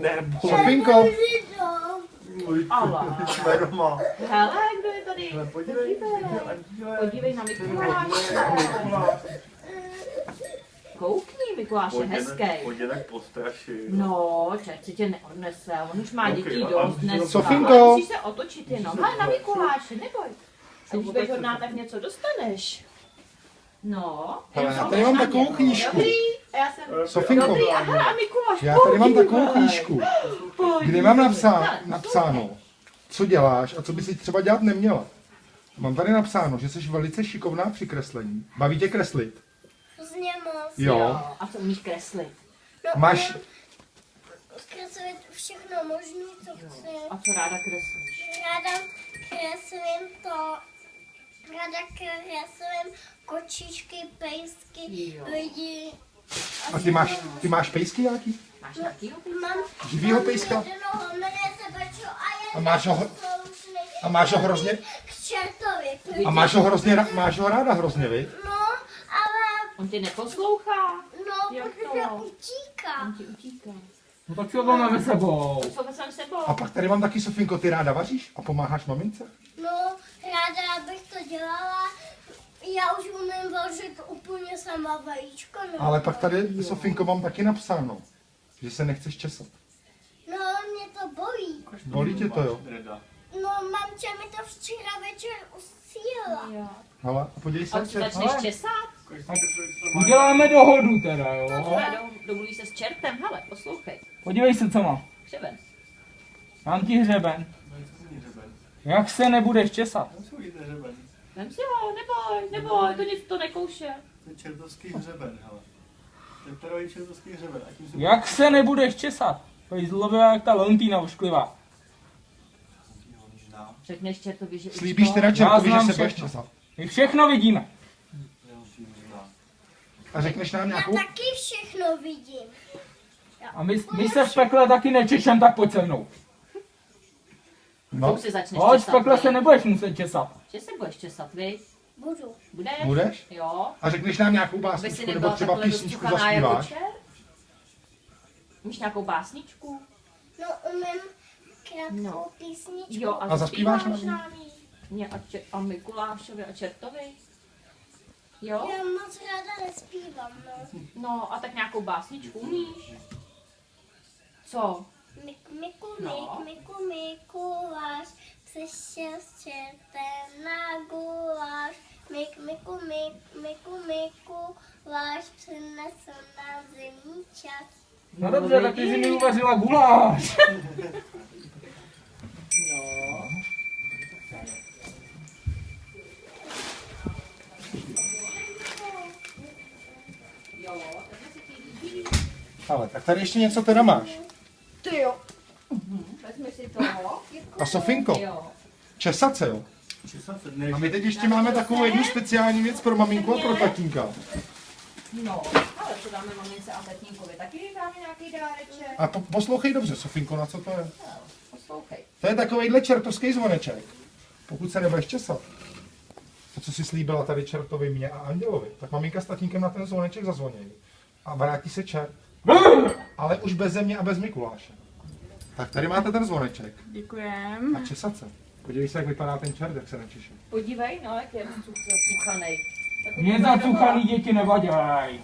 Nebo. Sofinko. Ale. Jsme doma. Hele, kdo je tady? Ale podívej. Podívej na Mikuláše. Koukni, Mikuláš je hezký. Pojď tak postrašit. No, čert si tě neodnese, on už má dětí dost dneska. Sofinko. Ale musíš se otočit jenom. Ale na Mikuláše, neboj. A když budeš hodná, tak něco dostaneš. No. Hele, já tady mám takovou knížku. Dobrý, a já jsem... Sofinko. Dobrý, a hele, a Mikuláš, Já tady mám takovou podívej. knížku, Podívej. kde mám napsáno, co děláš a co by si třeba dělat neměla. Mám tady napsáno, že jsi velice šikovná při kreslení. Baví tě kreslit? Hrozně moc. Jo. A co umíš kreslit? No, Máš, kreslit všechno možné, co chci. A co ráda kreslíš? Ráda kreslím to. Ráda kreslím kočičky, pejsky, Jo. lidi. a ty máš pejsky nějaký? Máš nějaký Mám Živýho pejska? jednoho, jmenuje se Bačo a A máš ho- A máš ho hrozně, k čertovi. a máš ho ráda hrozně, viď? No, ale On tě neposlouchá? no, Jak protože to? utíká. On ti utíká. No tak si ho máme sebou. Co jsem sebou? A pak tady mám taky, Sofinko, ty ráda vaříš a pomáháš mamince? No, ráda bych to dělala. Já už umím vařit úplně sama vajíčko. No. Ale pak tady, Sofinko, mám taky napsáno, že se nechceš česat. No, mě to bolí. Bolí tě to, jo? No, mamče mi to včera večer usíla. Jo. Hele, a podívej A se, už se začneš hele. česat? Uděláme dohodu teda, jo. Domluví se s čertem, hele, poslouchej. Podívej se, co mám. Křeben. Mám ti hřeben. Jak se nebudeš česat? Vem si ho, neboj, to nic to nekouše. To je čertovský hřeben, hele. To je pravý čertovský hřeben. A tím se... Jak se nebudeš česat? To je zlobila jak ta Leontýna ošklivá. Řekneš čertovi, že Slíbíš to- teda čertovi, že znám se budeš všechno. česat. My všechno vidíme. A řekneš nám Já nějakou? taky všechno vidím. A my se v pekle taky nečešem, tak pojď se mnou. No, Už se začneš Pojď, v česat, pekle viď? se nebudeš muset česat. Že se budeš česat, viď? Budu. Budeš? Budeš? Jo. A řekneš nám nějakou Aby si básničku, nebo nebyla třeba takhle písničku rozcuchaná jako zaspíváš? čert? Máš nějakou básničku? No, umím krátkou No. písničku. Jo, A zaspíváš zaspíváš nám? nám ji? Mě a Mikulášovi a čertovi? Jo? Já moc ráda nespívám, no. No a tak nějakou básničku umíš? Co? Miku, Mikuláš, přišel s čertem na guláš. Mikuláš, přinesl nám zimní čas. No dobře, tak ty jsi mi uvařila guláš. No. Jo, takhle se ti líbí. Ale tak tady ještě něco teda máš. Ty jo. Vezmi si toho. A Sofinko, Jo. česat se, jo? Česat se dneš. A my teď ještě máme takovou jednu speciální věc pro maminku a pro tatínka. No, ale co dáme mamince a tatínkovi? Taky dáme nějaký dáreček? A poslouchej dobře, Sofinko, na co to je? No, poslouchej. To je takovejhle čertovský zvoneček. Pokud se nebudeš česat, to, co jsi slíbila tady čertovi, mě a andělovi, tak maminka s tatínkem na ten zvoneček zazvoní. A vrátí se čert. Ale už bez země a bez Mikuláše. Tak tady máte ten zvoneček. Děkujem. A česat se. Podívej se, jak vypadá ten čert, jak se nečeše. Podívej, no, jak je zacuchanej. Mě zacuchaný děti nevaděj.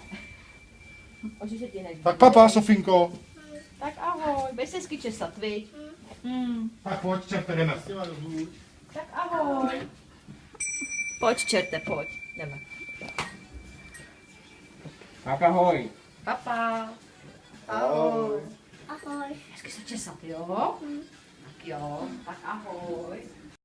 Oči se ti neví. Tak papa, Sofinko. Tak ahoj, bej se hezky česat, viď? Tak pojď, čerte, jdeme. Tak ahoj. Pojď, čerte, pojď. Jdeme. Tak ahoj. Papa. Ahoj. Ahoj. Hezky se česat, jo? Tak jo, tak ahoj.